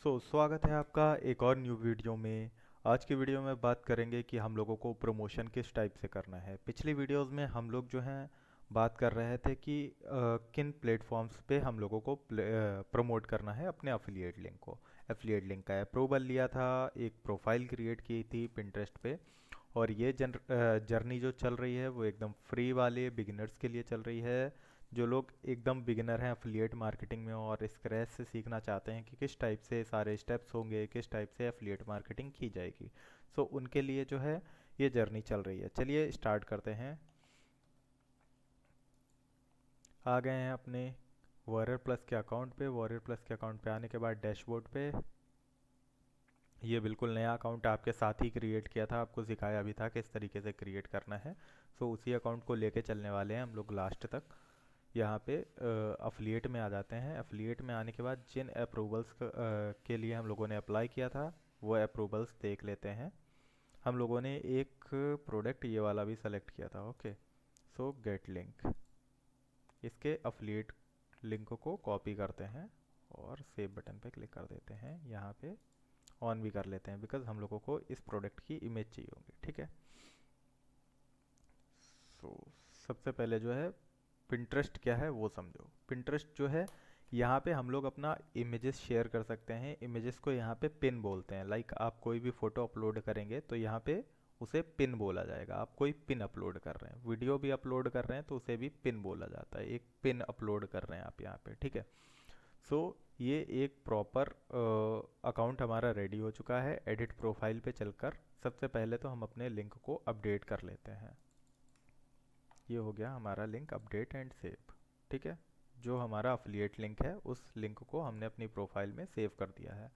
स्वागत है आपका एक और न्यू वीडियो में। आज की वीडियो में बात करेंगे कि हम लोगों को प्रमोशन किस टाइप से करना है। पिछली वीडियोस में हम लोग जो हैं बात कर रहे थे कि किन प्लेटफॉर्म्स पे हम लोगों को प्रमोट करना है अपने अफिलिएट लिंक को। एफिलिएट लिंक का अप्रूवल लिया था, एक प्रोफाइल क्रिएट की थी पिंटरेस्ट पे। और ये जर्नी जो चल रही है वो एकदम फ्री वाले बिगिनर्स के लिए चल रही है। जो लोग एकदम बिगिनर हैं अफिलिएट मार्केटिंग में और स्क्रैच से सीखना चाहते हैं कि किस टाइप से सारे स्टेप्स होंगे, किस टाइप से अफिलिएट मार्केटिंग की जाएगी, उनके लिए जो है ये जर्नी चल रही है। चलिए स्टार्ट करते हैं। आ गए हैं अपने वॉरियर प्लस के अकाउंट पे। वॉरियर प्लस के अकाउंट पे आने के बाद डैशबोर्ड पे ये बिल्कुल नया अकाउंट आपके साथ ही क्रिएट किया था, आपको सिखाया भी था किस तरीके से क्रिएट करना है। उसी अकाउंट को लेके चलने वाले हैं हम लोग लास्ट तक। यहाँ पे अफिलिएट में आ जाते हैं। अफिलिएट में आने के बाद जिन अप्रूवल्स के लिए हम लोगों ने अप्लाई किया था वो अप्रूवल्स देख लेते हैं। हम लोगों ने एक प्रोडक्ट ये वाला भी सेलेक्ट किया था। ओके, गेट लिंक, इसके अफिलिएट लिंक को कॉपी करते हैं और सेव बटन पे क्लिक कर देते हैं। यहाँ पे ऑन भी कर लेते हैं बिकॉज हम लोगों को इस प्रोडक्ट की इमेज चाहिए होगी। ठीक है। सो सबसे पहले जो है पिंटरेस्ट क्या है वो समझो। पिंटरेस्ट जो है यहाँ पे हम लोग अपना इमेजेस शेयर कर सकते हैं। इमेजेस को यहाँ पे पिन बोलते हैं। लाइक आप कोई भी फोटो अपलोड करेंगे तो यहाँ पे उसे पिन बोला जाएगा। आप कोई पिन अपलोड कर रहे हैं, वीडियो भी अपलोड कर रहे हैं तो उसे भी पिन बोला जाता है। एक पिन अपलोड कर रहे हैं आप यहाँ पे। ठीक है। सो ये एक प्रॉपर अकाउंट हमारा रेडी हो चुका है। एडिट प्रोफाइल पे चलकर सबसे पहले तो हम अपने लिंक को अपडेट कर लेते हैं। ये हो गया हमारा लिंक अपडेट एंड सेव। ठीक है। जो हमारा अफिलिएट लिंक है उस लिंक को हमने अपनी प्रोफाइल में सेव कर दिया है।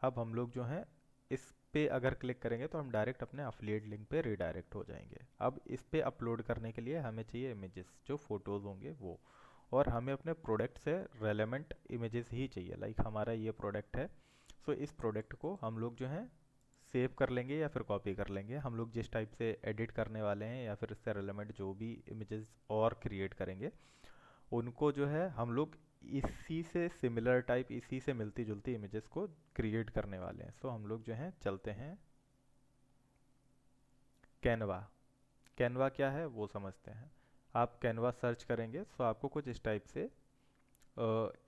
अब हम लोग जो हैं इस पे अगर क्लिक करेंगे तो हम डायरेक्ट अपने अफिलिएट लिंक पे रिडायरेक्ट हो जाएंगे। अब इस पे अपलोड करने के लिए हमें चाहिए इमेजेस, जो फोटोज़ होंगे वो। और हमें अपने प्रोडक्ट से रेलेवेंट इमेजेस ही चाहिए। लाइक हमारा ये प्रोडक्ट है, इस प्रोडक्ट को हम लोग जो है सेव कर लेंगे या फिर कॉपी कर लेंगे। हम लोग जिस टाइप से एडिट करने वाले हैं या फिर इससे रेलेवेंट जो भी इमेजेस और क्रिएट करेंगे उनको जो है हम लोग इसी से सिमिलर टाइप, इसी से मिलती जुलती इमेजेस को क्रिएट करने वाले हैं। हम लोग जो है चलते हैं कैनवा। कैनवा क्या है वो समझते हैं। आप कैनवा सर्च करेंगे आपको कुछ इस टाइप से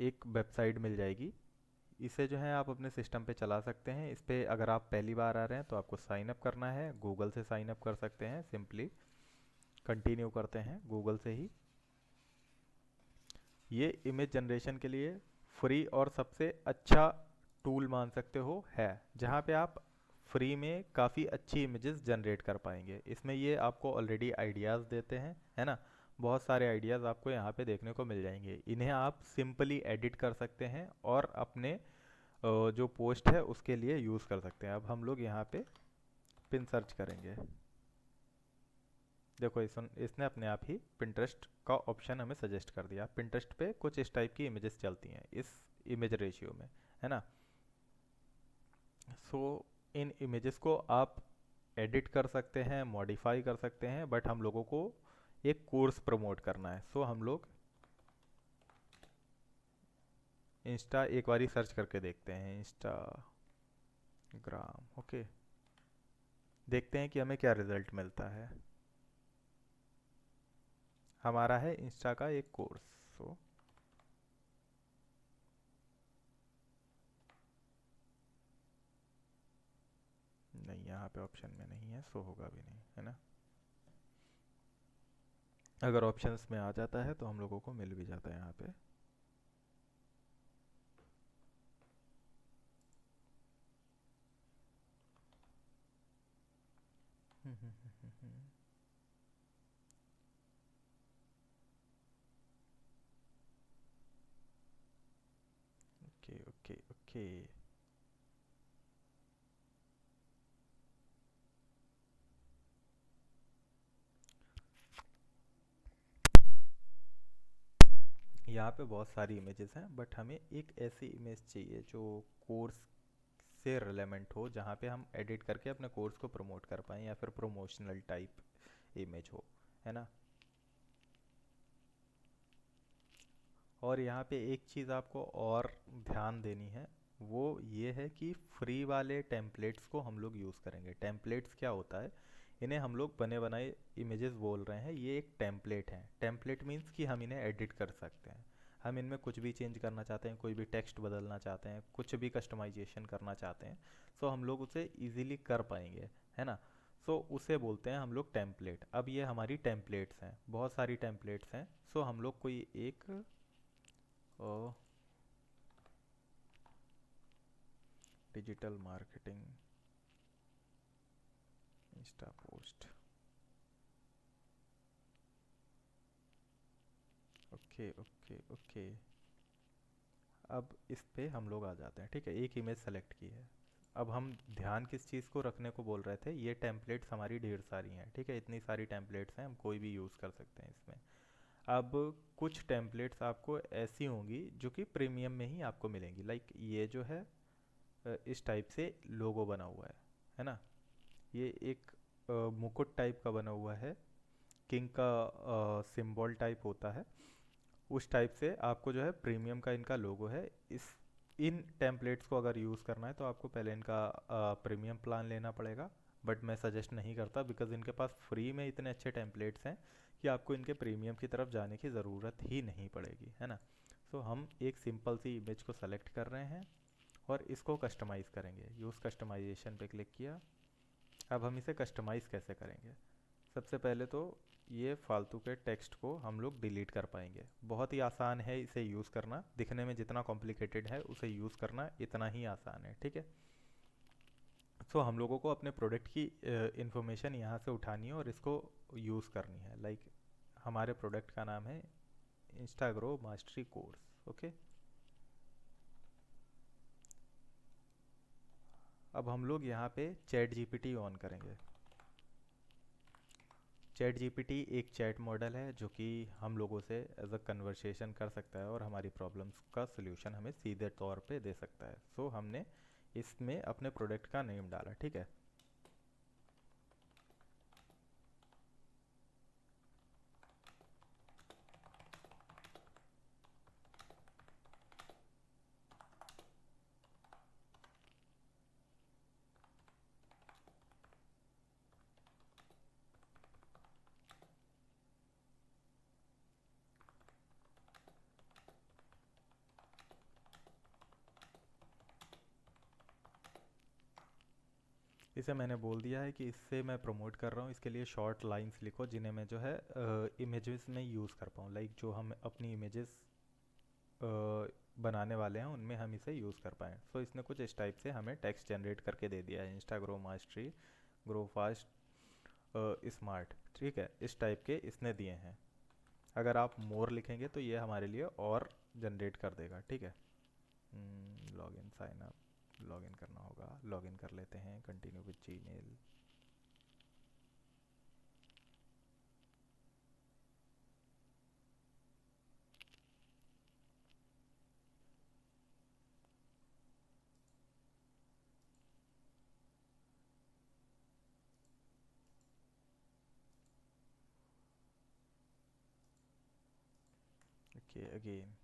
एक वेबसाइट मिल जाएगी। इसे जो है आप अपने सिस्टम पे चला सकते हैं। इस पे अगर आप पहली बार आ रहे हैं तो आपको साइन अप करना है। गूगल से साइन अप कर सकते हैं। सिंपली कंटिन्यू करते हैं गूगल से ही। ये इमेज जनरेशन के लिए फ्री और सबसे अच्छा टूल मान सकते हो है, जहाँ पे आप फ्री में काफ़ी अच्छी इमेजेस जनरेट कर पाएंगे। इसमें ये आपको ऑलरेडी आइडियाज़ देते हैं, है ना। बहुत सारे आइडियाज़ आपको यहाँ पे देखने को मिल जाएंगे। इन्हें आप सिंपली एडिट कर सकते हैं और अपने जो पोस्ट है उसके लिए यूज़ कर सकते हैं। अब हम लोग यहाँ पे पिन सर्च करेंगे। देखो इसने अपने आप ही पिंटरेस्ट का ऑप्शन हमें सजेस्ट कर दिया। पिंटरेस्ट पे कुछ इस टाइप की इमेजेस चलती हैं इस इमेज रेशियो में, है ना। सो इन इमेजेस को आप एडिट कर सकते हैं, मॉडिफाई कर सकते हैं, बट हम लोगों को एक कोर्स प्रमोट करना है। हम लोग इंस्टा एक बारी सर्च करके देखते हैं, इंस्टाग्राम। ओके, देखते हैं कि हमें क्या रिजल्ट मिलता है। हमारा है इंस्टा का एक कोर्स। सो नहीं, यहाँ पे ऑप्शन में नहीं है, होगा भी नहीं, है ना। अगर ऑप्शंस में आ जाता है तो हम लोगों को मिल भी जाता है यहाँ पे। Okay okay okay. यहाँ पे बहुत सारी इमेजेस हैं बट हमें एक ऐसी इमेज चाहिए जो कोर्स से रिलेवेंट हो, जहाँ पे हम एडिट करके अपने कोर्स को प्रमोट कर पाएँ या फिर प्रमोशनल टाइप इमेज हो, है ना। और यहाँ पे एक चीज़ आपको और ध्यान देनी है। वो ये है कि फ्री वाले टेम्पलेट्स को हम लोग यूज़ करेंगे। टेम्पलेट्स क्या होता है, इन्हें हम लोग बने बनाए इमेजेस बोल रहे हैं, ये एक टेम्पलेट है। टेम्पलेट मीन्स कि हम इन्हें एडिट कर सकते हैं, हम इनमें कुछ भी चेंज करना चाहते हैं, कोई भी टेक्स्ट बदलना चाहते हैं, कुछ भी कस्टमाइजेशन करना चाहते हैं, सो हम लोग उसे इजीली कर पाएंगे, है ना। सो उसे बोलते हैं हम लोग टेम्पलेट। अब ये हमारी टेम्पलेट्स हैं, बहुत सारी टेम्पलेट्स हैं। सो हम लोग कोई एक digital marketing Insta post, okay okay okay. अब इस पे हम लोग आ जाते हैं, ठीक है, एक इमेज सेलेक्ट की है। अब हम ध्यान किस चीज़ को रखने को बोल रहे थे, ये टेम्पलेट्स हमारी ढेर सारी हैं, ठीक है, इतनी सारी टेम्पलेट्स हैं, हम कोई भी यूज़ कर सकते हैं इसमें। अब कुछ टेम्पलेट्स आपको ऐसी होंगी जो कि प्रीमियम में ही आपको मिलेंगी, लाइक ये जो है इस टाइप से लोगो बना हुआ है ना। ये एक मुकुट टाइप का बना हुआ है, किंग का सिंबल टाइप होता है, उस टाइप से आपको जो है प्रीमियम का इनका लोगो है। इस इन टेम्पलेट्स को अगर यूज़ करना है तो आपको पहले इनका प्रीमियम प्लान लेना पड़ेगा, बट मैं सजेस्ट नहीं करता, बिकॉज इनके पास फ्री में इतने अच्छे टेम्पलेट्स हैं कि आपको इनके प्रीमियम की तरफ जाने की ज़रूरत ही नहीं पड़ेगी, है ना। सो हम एक सिंपल सी इमेज को सेलेक्ट कर रहे हैं और इसको कस्टमाइज़ करेंगे। यूज़ कस्टमाइजेशन पे क्लिक किया। अब हम इसे कस्टमाइज़ कैसे करेंगे, सबसे पहले तो ये फालतू के टेक्स्ट को हम लोग डिलीट कर पाएंगे। बहुत ही आसान है इसे यूज़ करना, दिखने में जितना कॉम्प्लिकेटेड है उसे यूज़ करना इतना ही आसान है, ठीक है। सो हम लोगों को अपने प्रोडक्ट की इंफॉर्मेशन यहाँ से उठानी है और इसको यूज़ करनी है। लाइक हमारे प्रोडक्ट का नाम है इंस्टाग्रो मास्टरी कोर्स, ओके। अब हम लोग यहाँ पे चैट जीपीटी ऑन करेंगे। चैट जीपीटी एक चैट मॉडल है जो कि हम लोगों से एज अ कन्वर्सेशन कर सकता है और हमारी प्रॉब्लम्स का सलूशन हमें सीधे तौर पे दे सकता है। सो हमने इसमें अपने प्रोडक्ट का नेम डाला, ठीक है। इसे मैंने बोल दिया है कि इससे मैं प्रमोट कर रहा हूँ, इसके लिए शॉर्ट लाइंस लिखो जिन्हें मैं जो है इमेजेस में यूज़ कर पाऊँ, लाइक जो हम अपनी इमेजेस बनाने वाले हैं उनमें हम इसे यूज़ कर पाएँ। सो इसने कुछ इस टाइप से हमें टेक्स्ट जनरेट करके दे दिया है, इंस्टाग्रो मास्टरी ग्रो फास्ट स्मार्ट, ठीक है, इस टाइप के इसने दिए हैं। अगर आप मोर लिखेंगे तो ये हमारे लिए और जनरेट कर देगा, ठीक है। लॉगिन साइन अप, लॉगिन करना होगा, लॉगिन कर लेते हैं, continue with Gmail. Okay again.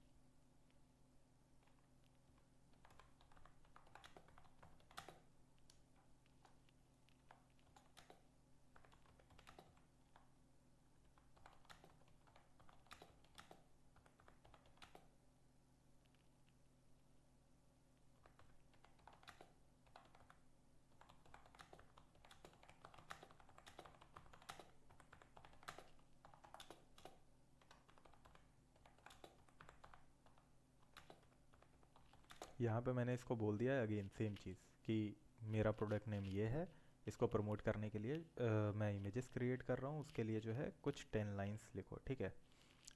यहाँ पे मैंने इसको बोल दिया है अगेन सेम चीज़ कि मेरा प्रोडक्ट नेम ये है, इसको प्रमोट करने के लिए मैं इमेजेस क्रिएट कर रहा हूँ, उसके लिए जो है कुछ 10 लाइंस लिखो, ठीक है।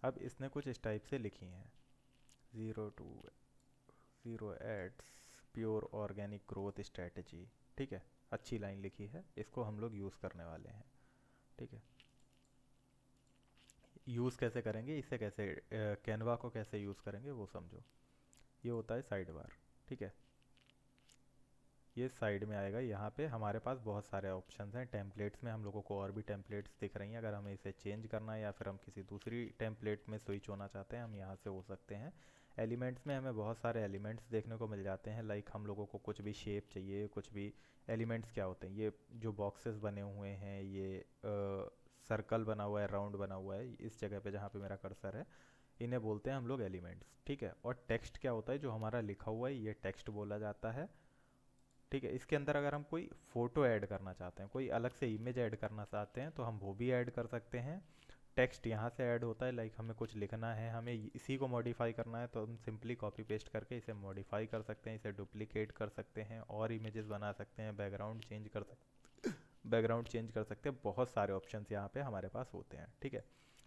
अब इसने कुछ इस टाइप से लिखी हैं, 0 to 0 ads pure organic growth strategy, ठीक है, अच्छी लाइन लिखी है, इसको हम लोग यूज़ करने वाले हैं, ठीक है। यूज़ कैसे करेंगे इसे, कैसे कैनवा को कैसे यूज़ करेंगे वो समझो। ये होता है साइड बार, ठीक है, ये साइड में आएगा। यहाँ पे हमारे पास बहुत सारे ऑप्शंस हैं। टेम्पलेट्स में हम लोगों को और भी टेम्पलेट्स दिख रही हैं, अगर हमें इसे चेंज करना है या फिर हम किसी दूसरी टेम्पलेट में स्विच होना चाहते हैं हम यहाँ से हो सकते हैं। एलिमेंट्स में हमें बहुत सारे एलिमेंट्स देखने को मिल जाते हैं, लाइक हम लोगों को कुछ भी शेप चाहिए, कुछ भी। एलिमेंट्स क्या होते हैं, ये जो बॉक्सेस बने हुए हैं, ये सर्कल बना हुआ है, राउंड बना हुआ है, इस जगह पे जहाँ पे मेरा कर्सर है, इन्हें बोलते हैं हम लोग एलिमेंट्स, ठीक है। और टेक्स्ट क्या होता है, जो हमारा लिखा हुआ है, ये टेक्स्ट बोला जाता है, ठीक है। इसके अंदर अगर हम कोई फ़ोटो ऐड करना चाहते हैं, कोई अलग से इमेज ऐड करना चाहते हैं, तो हम वो भी ऐड कर सकते हैं। टेक्स्ट यहाँ से ऐड होता है, लाइक हमें कुछ लिखना है, हमें इसी को मॉडिफाई करना है, तो हम सिंपली कॉपी पेस्ट करके इसे मॉडिफाई कर सकते हैं, इसे डुप्लीकेट कर सकते हैं और इमेजेस बना सकते हैं, बैकग्राउंड चेंज कर सकते हैं। बहुत सारे ऑप्शंस यहाँ पे हमारे पास होते हैं, ठीक है।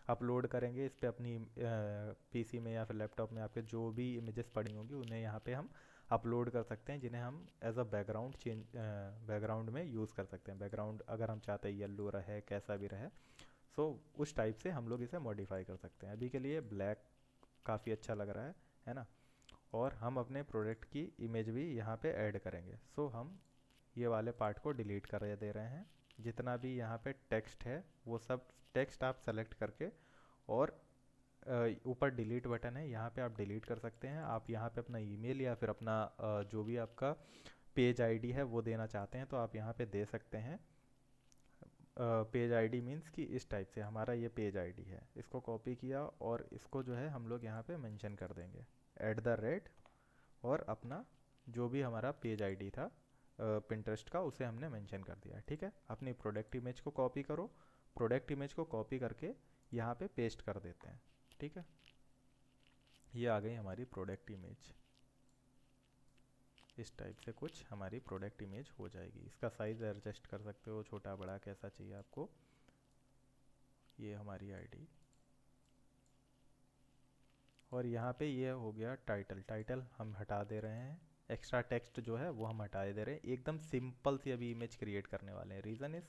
अपलोड करेंगे इस पे अपनी पीसी में या फिर लैपटॉप में, आपके जो भी इमेजेस पड़ी होंगी उन्हें यहाँ पे हम अपलोड कर सकते हैं, जिन्हें हम एज अ बैकग्राउंड में यूज़ कर सकते हैं। बैकग्राउंड अगर हम चाहते हैं येलो रहे, कैसा भी रहे, सो उस टाइप से हम लोग इसे मॉडिफाई कर सकते हैं। अभी के लिए ब्लैक काफ़ी अच्छा लग रहा है ना। और हम अपने प्रोडक्ट की इमेज भी यहाँ पे ऐड करेंगे। सो हम ये वाले पार्ट को डिलीट कर दे रहे हैं। जितना भी यहाँ पे टेक्स्ट है, वो सब टेक्स्ट आप सेलेक्ट करके, और ऊपर डिलीट बटन है, यहाँ पे आप डिलीट कर सकते हैं। आप यहाँ पे अपना ईमेल या फिर अपना जो भी आपका पेज आईडी है वो देना चाहते हैं, तो आप यहाँ पे दे सकते हैं। पेज आईडी मीन्स कि इस टाइप से हमारा ये पेज आईडी है, इसको कॉपी किया और इसको जो है हम लोग यहाँ पे मेंशन कर देंगे @ और अपना जो भी हमारा पेज आईडी था पिंटरेस्ट का, उसे हमने मेंशन कर दिया, ठीक है। अपनी प्रोडक्ट इमेज को कॉपी करो, प्रोडक्ट इमेज को कॉपी करके यहाँ पे पेस्ट कर देते हैं, ठीक है। ये आ गई हमारी प्रोडक्ट इमेज। इस टाइप से कुछ हमारी प्रोडक्ट इमेज हो जाएगी। इसका साइज़ एडजस्ट कर सकते हो, छोटा बड़ा कैसा चाहिए आपको। ये हमारी आईडी, और यहाँ पे ये हो गया टाइटल हम हटा दे रहे हैं। एक्स्ट्रा टेक्स्ट जो है वो हम हटा दे रहे हैं। एकदम सिंपल सी अभी इमेज क्रिएट करने वाले हैं। रीज़न इज़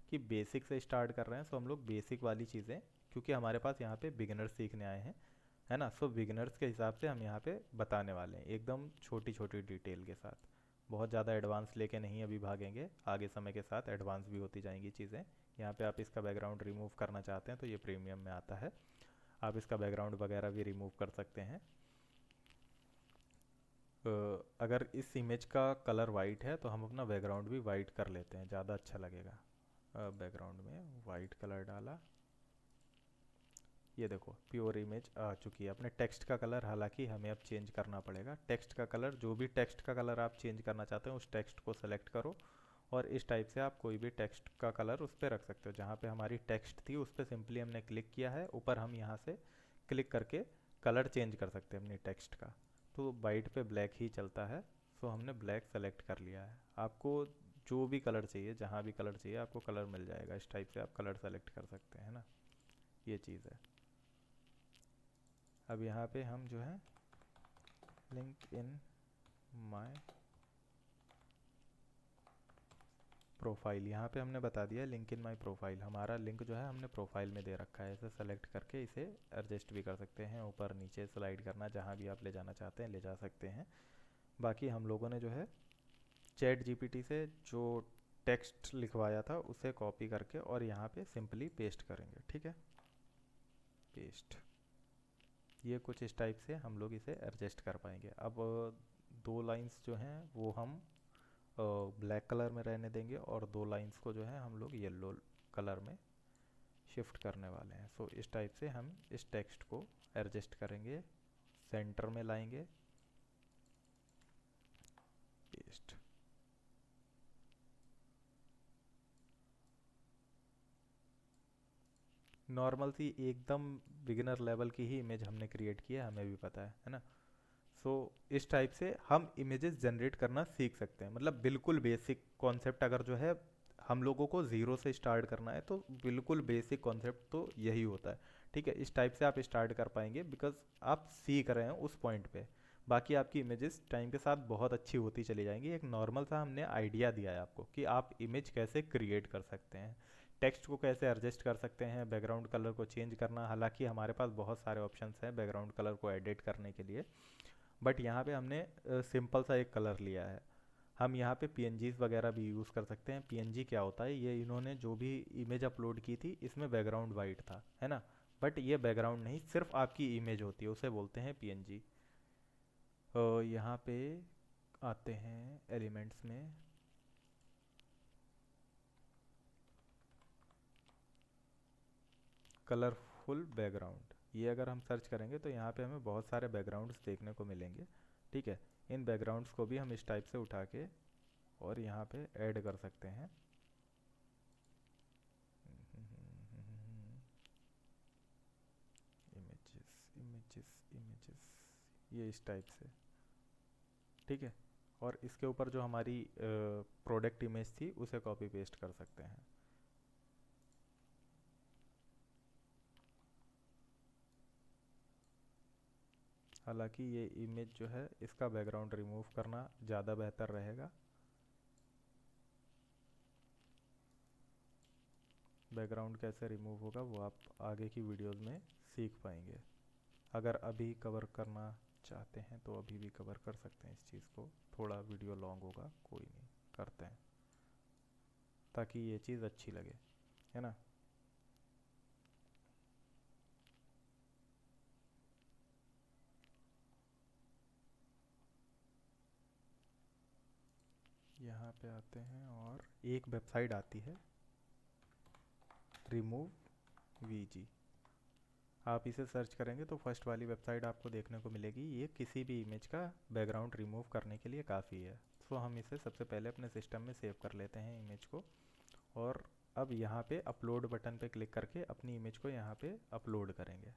कि बेसिक से स्टार्ट कर रहे हैं, सो हम लोग बेसिक वाली चीज़ें, क्योंकि हमारे पास यहाँ पे बिगिनर्स सीखने आए हैं, है ना। सो बिगिनर्स के हिसाब से हम यहाँ पे बताने वाले हैं, एकदम छोटी छोटी डिटेल के साथ। बहुत ज़्यादा एडवांस लेके नहीं अभी भागेंगे, आगे समय के साथ एडवांस भी होती जाएंगी चीज़ें। यहाँ पे आप इसका बैकग्राउंड रिमूव करना चाहते हैं तो ये प्रीमियम में आता है, आप इसका बैकग्राउंड वगैरह भी रिमूव कर सकते हैं। अगर इस इमेज का कलर वाइट है तो हम अपना बैकग्राउंड भी वाइट कर लेते हैं, ज़्यादा अच्छा लगेगा। बैकग्राउंड में वाइट कलर डाला, ये देखो प्योर इमेज आ चुकी है। अपने टेक्स्ट का कलर हालांकि हमें अब चेंज करना पड़ेगा। टेक्स्ट का कलर, जो भी टेक्स्ट का कलर आप चेंज करना चाहते हैं, उस टेक्स्ट को सेलेक्ट करो, और इस टाइप से आप कोई भी टेक्स्ट का कलर उस पर रख सकते हो। जहाँ पे हमारी टेक्स्ट थी उस पर सिंपली हमने क्लिक किया है, ऊपर हम यहाँ से क्लिक करके कलर चेंज कर सकते हैं अपनी टेक्स्ट का। तो वाइट पे ब्लैक ही चलता है, सो हमने ब्लैक सेलेक्ट कर लिया है। आपको जो भी कलर चाहिए, जहाँ भी कलर चाहिए, आपको कलर मिल जाएगा। इस टाइप से आप कलर सेलेक्ट कर सकते हैं ना, ये चीज़ है। अब यहाँ पे हम जो है लिंक इन माय प्रोफाइल, यहाँ पे हमने बता दिया लिंक इन माय प्रोफाइल। हमारा लिंक जो है हमने प्रोफाइल में दे रखा है। इसे सेलेक्ट करके इसे एडजस्ट भी कर सकते हैं, ऊपर नीचे स्लाइड करना, जहाँ भी आप ले जाना चाहते हैं ले जा सकते हैं। बाकी हम लोगों ने जो है चैट जीपीटी से जो टेक्स्ट लिखवाया था उसे कॉपी करके और यहाँ पे सिंपली पेस्ट करेंगे, ठीक है। पेस्ट, ये कुछ इस टाइप से हम लोग इसे एडजस्ट कर पाएंगे। अब दो लाइंस जो हैं वो हम ब्लैक कलर में रहने देंगे, और दो लाइंस को जो है हम लोग येलो कलर में शिफ्ट करने वाले हैं। सो इस टाइप से हम इस टेक्स्ट को एडजस्ट करेंगे, सेंटर में लाएंगे, पेस्ट। नॉर्मल सी एकदम बिगिनर लेवल की ही इमेज हमने क्रिएट की है, हमें भी पता है ना। सो इस टाइप से हम इमेजेस जनरेट करना सीख सकते हैं। मतलब बिल्कुल बेसिक कॉन्सेप्ट, अगर जो है हम लोगों को ज़ीरो से स्टार्ट करना है, तो बिल्कुल बेसिक कॉन्सेप्ट तो यही होता है, ठीक है। इस टाइप से आप स्टार्ट कर पाएंगे, बिकॉज आप सीख रहे हैं उस पॉइंट पे। बाकी आपकी इमेजेस टाइम के साथ बहुत अच्छी होती चली जाएंगी। एक नॉर्मल सा हमने आइडिया दिया है आपको कि आप इमेज कैसे क्रिएट कर सकते हैं, टेक्स्ट को कैसे एडजस्ट कर सकते हैं, बैकग्राउंड कलर को चेंज करना। हालांकि हमारे पास बहुत सारे ऑप्शंस हैं बैकग्राउंड कलर को एडिट करने के लिए, बट यहाँ पे हमने सिंपल सा एक कलर लिया है। हम यहाँ पे पीएनजीज वगैरह भी यूज़ कर सकते हैं। पीएनजी क्या होता है, ये इन्होंने जो भी इमेज अपलोड की थी इसमें बैकग्राउंड वाइट था, है ना। बट ये बैकग्राउंड नहीं, सिर्फ आपकी इमेज होती है, उसे बोलते हैं पीएनजी। यहाँ पे आते हैं एलिमेंट्स में, कलरफुल बैकग्राउंड, ये अगर हम सर्च करेंगे तो यहाँ पे हमें बहुत सारे बैकग्राउंड्स देखने को मिलेंगे। ठीक है, इन बैकग्राउंड्स को भी हम इस टाइप से उठा के और यहाँ पे ऐड कर सकते हैं। इमेजेस इमेजेस इमेजेस, ये इस टाइप से। ठीक है, और इसके ऊपर जो हमारी प्रोडक्ट इमेज थी उसे कॉपी पेस्ट कर सकते हैं। हालांकि ये इमेज जो है इसका बैकग्राउंड रिमूव करना ज़्यादा बेहतर रहेगा। बैकग्राउंड कैसे रिमूव होगा वो आप आगे की वीडियोस में सीख पाएंगे। अगर अभी कवर करना चाहते हैं तो अभी भी कवर कर सकते हैं इस चीज़ को, थोड़ा वीडियो लॉन्ग होगा, कोई नहीं, करते हैं ताकि ये चीज़ अच्छी लगे, है ना। यहाँ पे आते हैं और एक वेबसाइट आती है रिमूव वीजी, आप इसे सर्च करेंगे तो फर्स्ट वाली वेबसाइट आपको देखने को मिलेगी। ये किसी भी इमेज का बैकग्राउंड रिमूव करने के लिए काफ़ी है। सो हम इसे सबसे पहले अपने सिस्टम में सेव कर लेते हैं इमेज को, और अब यहाँ पे अपलोड बटन पे क्लिक करके अपनी इमेज को यहाँ पे अपलोड करेंगे।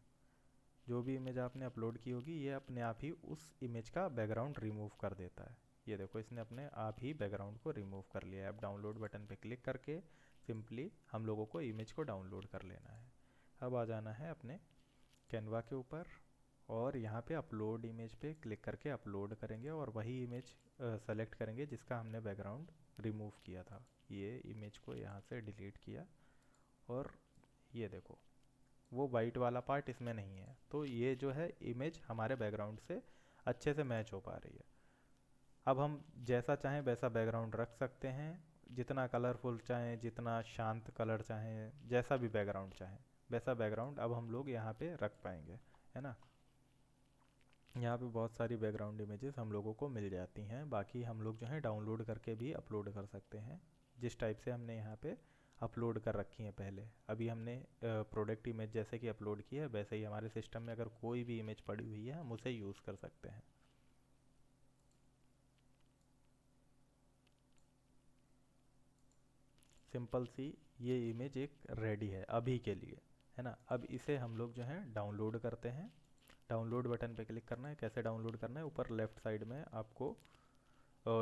जो भी इमेज आपने अपलोड की होगी ये अपने आप ही उस इमेज का बैकग्राउंड रिमूव कर देता है। ये देखो इसने अपने आप ही बैकग्राउंड को रिमूव कर लिया है। अब डाउनलोड बटन पे क्लिक करके सिंपली हम लोगों को इमेज को डाउनलोड कर लेना है। अब आ जाना है अपने कैनवा के ऊपर और यहाँ पे अपलोड इमेज पे क्लिक करके अपलोड करेंगे और वही इमेज सेलेक्ट करेंगे जिसका हमने बैकग्राउंड रिमूव किया था। ये इमेज को यहाँ से डिलीट किया और ये देखो वो वाइट वाला पार्ट इसमें नहीं है, तो ये जो है इमेज हमारे बैकग्राउंड से अच्छे से मैच हो पा रही है। अब हम जैसा चाहें वैसा बैकग्राउंड रख सकते हैं, जितना कलरफुल चाहें, जितना शांत कलर चाहें, जैसा भी बैकग्राउंड चाहें वैसा बैकग्राउंड अब हम लोग यहाँ पे रख पाएंगे, है ना। यहाँ पे बहुत सारी बैकग्राउंड इमेजेस हम लोगों को मिल जाती हैं। बाकी हम लोग जो है डाउनलोड करके भी अपलोड कर सकते हैं, जिस टाइप से हमने यहाँ पे अपलोड कर रखी हैं पहले। अभी हमने प्रोडक्ट इमेज जैसे कि अपलोड की है वैसे ही हमारे सिस्टम में अगर कोई भी इमेज पड़ी हुई है हम उसे यूज़ कर सकते हैं। सिंपल सी ये इमेज एक रेडी है अभी के लिए, है ना। अब इसे हम लोग जो है डाउनलोड करते हैं। डाउनलोड बटन पे क्लिक करना है। कैसे डाउनलोड करना है, ऊपर लेफ्ट साइड में आपको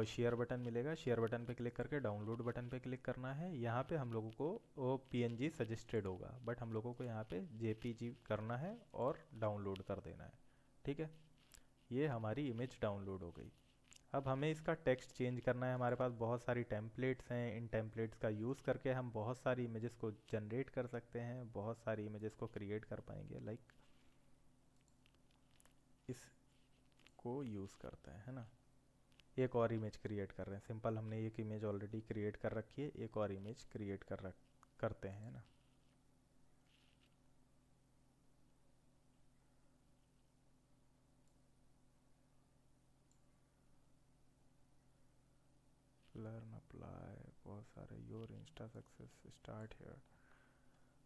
शेयर बटन मिलेगा। शेयर बटन पे क्लिक करके डाउनलोड बटन पे क्लिक करना है। यहाँ पे हम लोगों को वो पीएनजी सजेस्टेड होगा, बट हम लोगों को यहाँ पे जेपीजी करना है और डाउनलोड कर देना है। ठीक है, ये हमारी इमेज डाउनलोड हो गई। अब हमें इसका टेक्स्ट चेंज करना है। हमारे पास बहुत सारी टेम्पलेट्स हैं, इन टेम्पलेट्स का यूज़ करके हम बहुत सारी इमेजेस को जनरेट कर सकते हैं, बहुत सारी इमेजेस को क्रिएट कर पाएंगे। लाइक इसको यूज़ करते हैं, है ना। एक और इमेज क्रिएट कर रहे हैं। सिंपल हमने एक इमेज ऑलरेडी क्रिएट कर रखी है, एक और इमेज क्रिएट करते हैं, है ना। लर्न अप्लाई, बहुत सारे, your insta success start here.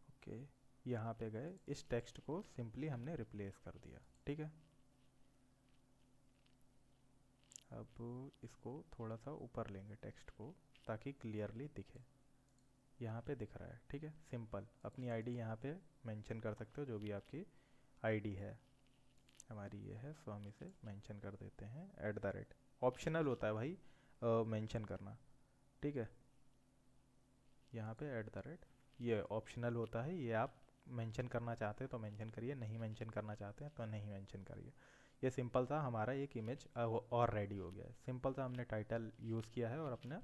Okay, यहाँ पे गए, इस टेक्स्ट को सिंपली हमने रिप्लेस कर दिया। ठीक है, अब इसको थोड़ा सा ऊपर लेंगे टेक्स्ट को ताकि क्लियरली दिखे। यहाँ पे दिख रहा है, ठीक है। सिंपल अपनी आईडी यहाँ पे मेंशन कर सकते हो, जो भी आपकी आईडी है। हमारी ये है, सो हम इसे मेंशन कर देते हैं @ ऑप्शनल होता है भाई मेंशन करना, ठीक है। यहाँ पे @ ये ऑप्शनल होता है, ये आप मेंशन करना चाहते हैं तो मेंशन करिए, नहीं मेंशन करना चाहते हैं तो नहीं मेंशन करिए। ये सिंपल सा हमारा एक इमेज और रेडी हो गया है। सिंपल सा हमने टाइटल यूज़ किया है और अपना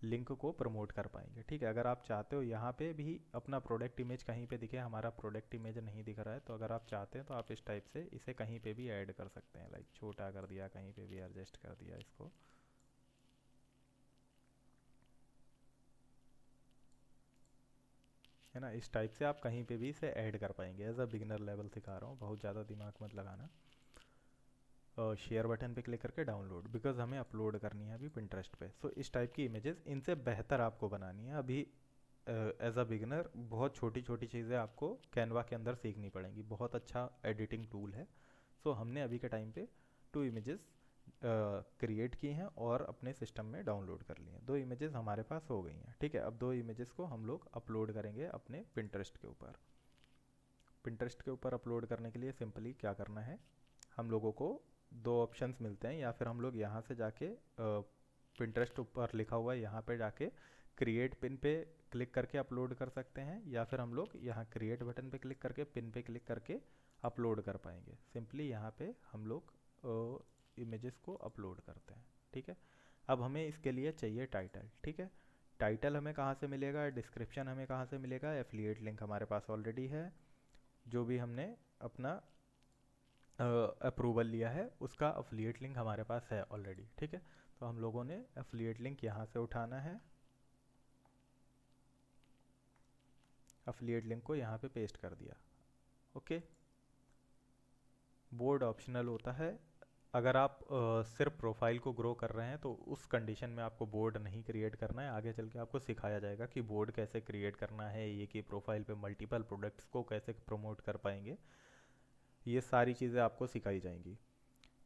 लिंक को प्रमोट कर पाएंगे। ठीक है, अगर आप चाहते हो यहाँ पे भी अपना प्रोडक्ट इमेज कहीं पे दिखे, हमारा प्रोडक्ट इमेज नहीं दिख रहा है, तो अगर आप चाहते हैं तो आप इस टाइप से इसे कहीं पे भी ऐड कर सकते हैं। लाइक छोटा कर दिया, कहीं पे भी एडजस्ट कर दिया इसको, है ना। इस टाइप से आप कहीं पे भी इसे ऐड कर पाएंगे। एज अ बिगिनर लेवल सिखा रहा हूँ, बहुत ज़्यादा दिमाग मत लगाना। शेयर बटन पे क्लिक करके डाउनलोड, बिकॉज हमें अपलोड करनी है अभी पिंटरेस्ट पे। सो इस टाइप की इमेजेस इनसे बेहतर आपको बनानी है। अभी एज अ बिगिनर बहुत छोटी छोटी चीज़ें आपको कैनवा के अंदर सीखनी पड़ेंगी। बहुत अच्छा एडिटिंग टूल है। सो हमने अभी के टाइम पे 2 इमेजेस क्रिएट की हैं और अपने सिस्टम में डाउनलोड कर ली हैं। 2 इमेजेस हमारे पास हो गई हैं, ठीक है। अब 2 इमेजेस को हम लोग अपलोड करेंगे अपने पिंटरेस्ट के ऊपर। पिंटरेस्ट के ऊपर अपलोड करने के लिए सिंपली क्या करना है, हम लोगों को 2 ऑप्शंस मिलते हैं। या फिर हम लोग यहाँ से जाके पिंटरेस्ट ऊपर लिखा हुआ है यहाँ पे जाके क्रिएट पिन पे क्लिक करके अपलोड कर सकते हैं, या फिर हम लोग यहाँ क्रिएट बटन पे क्लिक करके पिन पे क्लिक करके अपलोड कर पाएंगे। सिंपली यहाँ पे हम लोग इमेजेस को अपलोड करते हैं, ठीक है। अब हमें इसके लिए चाहिए टाइटल, ठीक है। टाइटल हमें कहाँ से मिलेगा, डिस्क्रिप्शन हमें कहाँ से मिलेगा, एफिलिएट लिंक हमारे पास ऑलरेडी है। जो भी हमने अपना अप्रूवल लिया है उसका अफिलिएट लिंक हमारे पास है ऑलरेडी, ठीक है। तो हम लोगों ने अफिलिएट लिंक यहाँ से उठाना है, अफिलिएट लिंक को यहाँ पे पेस्ट कर दिया, ओके। बोर्ड ऑप्शनल होता है। अगर आप सिर्फ प्रोफाइल को ग्रो कर रहे हैं तो उस कंडीशन में आपको बोर्ड नहीं क्रिएट करना है। आगे चल के आपको सिखाया जाएगा कि बोर्ड कैसे क्रिएट करना है, ये कि प्रोफाइल पे मल्टीपल प्रोडक्ट्स को कैसे प्रमोट कर पाएंगे, ये सारी चीज़ें आपको सिखाई जाएंगी।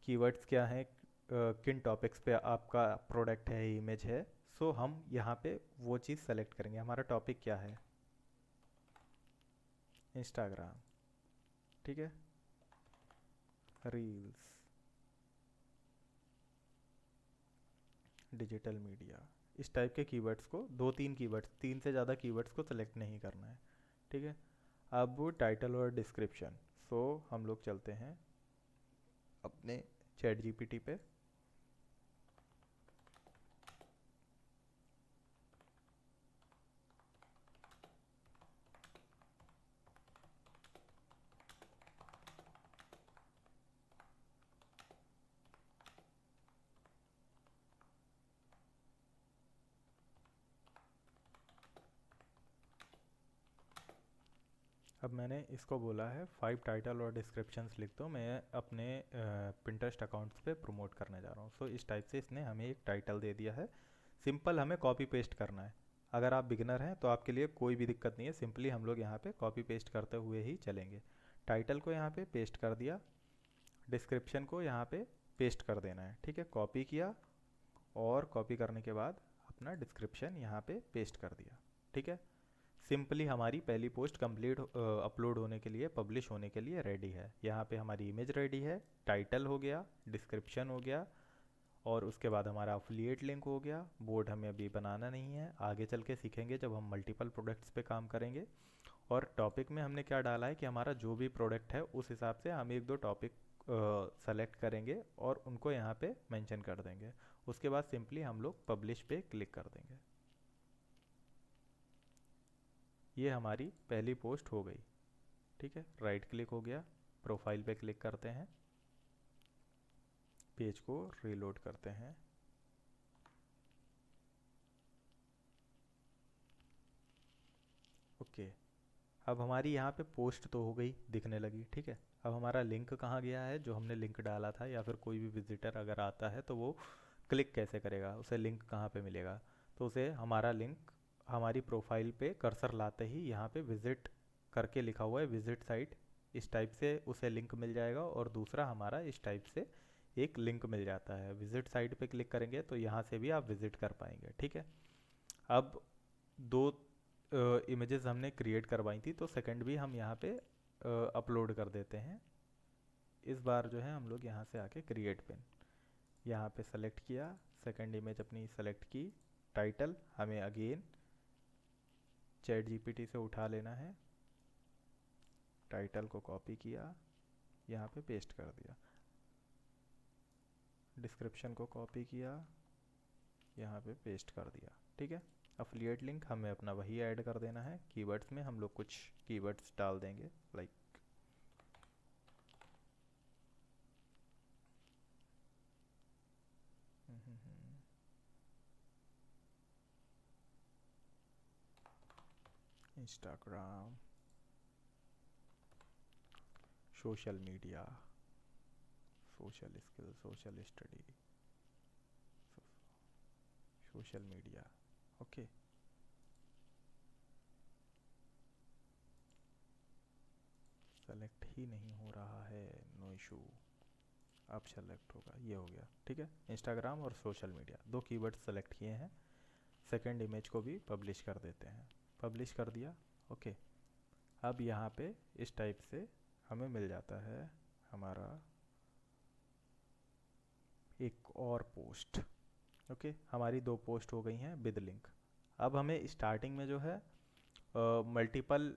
कीवर्ड्स क्या हैं, किन टॉपिक्स पे आपका प्रोडक्ट है, इमेज है। सो हम यहाँ पे वो चीज़ सेलेक्ट करेंगे। हमारा टॉपिक क्या है, इंस्टाग्राम, ठीक है, रील्स, डिजिटल मीडिया। इस टाइप के कीवर्ड्स को 2-3 कीवर्ड्स, 3 से ज़्यादा कीवर्ड्स को सेलेक्ट नहीं करना है, ठीक है। अब टाइटल और डिस्क्रिप्शन, सो हम लोग चलते हैं अपने चैट जीपीटी पे। अब मैंने इसको बोला है 5 टाइटल और डिस्क्रिप्शंस लिख दो, मैं अपने पिंटरेस्ट अकाउंट्स पे प्रमोट करने जा रहा हूँ। सो इस टाइप से इसने हमें एक टाइटल दे दिया है। सिंपल हमें कॉपी पेस्ट करना है। अगर आप बिगिनर हैं तो आपके लिए कोई भी दिक्कत नहीं है, सिंपली हम लोग यहाँ पे कॉपी पेस्ट करते हुए ही चलेंगे। टाइटल को यहाँ पे पेस्ट कर दिया, डिस्क्रिप्शन को यहाँ पे पेस्ट कर देना है, ठीक है। कॉपी किया और कॉपी करने के बाद अपना डिस्क्रिप्शन यहाँ पे पेस्ट कर दिया, ठीक है। सिंपली हमारी पहली पोस्ट कंप्लीट अपलोड होने के लिए, पब्लिश होने के लिए रेडी है। यहाँ पे हमारी इमेज रेडी है, टाइटल हो गया, डिस्क्रिप्शन हो गया, और उसके बाद हमारा अफिलिएट लिंक हो गया। बोर्ड हमें अभी बनाना नहीं है, आगे चल के सीखेंगे जब हम मल्टीपल प्रोडक्ट्स पे काम करेंगे। और टॉपिक में हमने क्या डाला है कि हमारा जो भी प्रोडक्ट है उस हिसाब से हम 1-2 टॉपिक सेलेक्ट करेंगे और उनको यहाँ पे मेंशन कर देंगे। उसके बाद सिंपली हम लोग पब्लिश पे क्लिक कर देंगे। ये हमारी पहली पोस्ट हो गई, ठीक है। राइट क्लिक हो गया, प्रोफाइल पे क्लिक करते हैं, पेज को रीलोड करते हैं, ओके। अब हमारी यहाँ पे पोस्ट तो हो गई, दिखने लगी, ठीक है। अब हमारा लिंक कहाँ गया है, जो हमने लिंक डाला था, या फिर कोई भी विजिटर अगर आता है तो वो क्लिक कैसे करेगा, उसे लिंक कहाँ पे मिलेगा। तो उसे हमारा लिंक हमारी प्रोफाइल पे कर्सर लाते ही यहाँ पे विजिट करके लिखा हुआ है, विजिट साइट, इस टाइप से उसे लिंक मिल जाएगा। और दूसरा हमारा इस टाइप से एक लिंक मिल जाता है, विजिट साइट पे क्लिक करेंगे तो यहाँ से भी आप विजिट कर पाएंगे, ठीक है। अब 2 इमेजेस हमने क्रिएट करवाई थी, तो सेकंड भी हम यहाँ पे अपलोड कर देते हैं। इस बार जो है हम लोग यहाँ से आके क्रिएट पिन यहाँ पे सेलेक्ट किया, सेकंड इमेज अपनी सेलेक्ट की, टाइटल हमें अगेन चैट जीपीटी से उठा लेना है, टाइटल को कॉपी किया, यहाँ पे पेस्ट कर दिया, डिस्क्रिप्शन को कॉपी किया, यहाँ पे पेस्ट कर दिया, ठीक है। अफिलिएट लिंक हमें अपना वही ऐड कर देना है। कीवर्ड्स में हम लोग कुछ कीवर्ड्स डाल देंगे, like Instagram, social media, social skill, social study, social media. Okay, select ही नहीं हो रहा है, नो इशू, अब सेलेक्ट होगा, ये हो गया। ठीक है, इंस्टाग्राम और सोशल मीडिया दो कीवर्ड सेलेक्ट किए हैं। सेकंड इमेज को भी पब्लिश कर देते हैं, पब्लिश कर दिया। ओके, अब यहाँ पे इस टाइप से हमें मिल जाता है हमारा एक और पोस्ट। ओके, हमारी दो पोस्ट हो गई हैं विद लिंक। अब हमें स्टार्टिंग में जो है मल्टीपल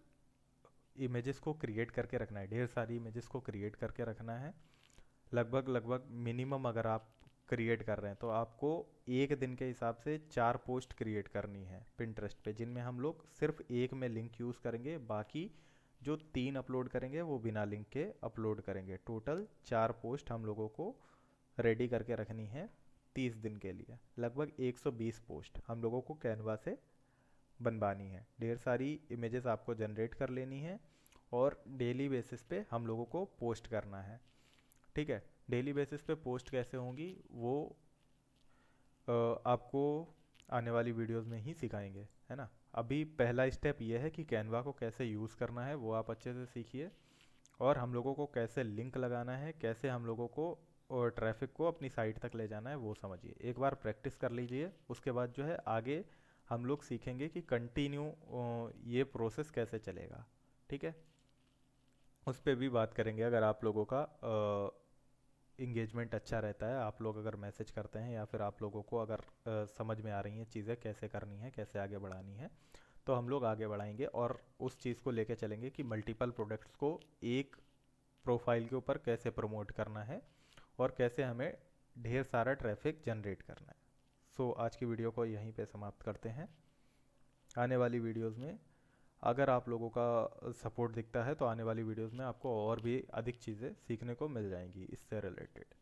इमेजेस को क्रिएट करके रखना है, ढेर सारी इमेजेस को क्रिएट करके रखना है। लगभग लगभग मिनिमम अगर आप क्रिएट कर रहे हैं तो आपको एक दिन के हिसाब से 4 पोस्ट क्रिएट करनी है पिंटरेस्ट पे, जिनमें हम लोग सिर्फ एक में लिंक यूज़ करेंगे, बाकी जो 3 अपलोड करेंगे वो बिना लिंक के अपलोड करेंगे। टोटल 4 पोस्ट हम लोगों को रेडी करके रखनी है 30 दिन के लिए। लगभग 120 पोस्ट हम लोगों को कैनवा से बनवानी है। ढेर सारी इमेजेस आपको जनरेट कर लेनी है और डेली बेसिस पे हम लोगों को पोस्ट करना है। ठीक है, डेली बेसिस पे पोस्ट कैसे होंगी वो आपको आने वाली वीडियोस में ही सिखाएंगे, है ना। अभी पहला स्टेप ये है कि कैनवा को कैसे यूज़ करना है वो आप अच्छे से सीखिए, और हम लोगों को कैसे लिंक लगाना है, कैसे हम लोगों को और ट्रैफिक को अपनी साइट तक ले जाना है वो समझिए। एक बार प्रैक्टिस कर लीजिए, उसके बाद जो है आगे हम लोग सीखेंगे कि कंटिन्यू ये प्रोसेस कैसे चलेगा। ठीक है, उस पर भी बात करेंगे। अगर आप लोगों का इंगेजमेंट अच्छा रहता है, आप लोग अगर मैसेज करते हैं या फिर आप लोगों को अगर समझ में आ रही हैं चीज़ें कैसे करनी है, कैसे आगे बढ़ानी है, तो हम लोग आगे बढ़ाएंगे और उस चीज़ को लेके चलेंगे कि मल्टीपल प्रोडक्ट्स को एक प्रोफाइल के ऊपर कैसे प्रमोट करना है और कैसे हमें ढेर सारा ट्रैफिक जनरेट करना है। सो आज की वीडियो को यहीं पे समाप्त करते हैं। आने वाली वीडियोस में अगर आप लोगों का सपोर्ट दिखता है तो आने वाली वीडियोस में आपको और भी अधिक चीज़ें सीखने को मिल जाएंगी इससे रिलेटेड।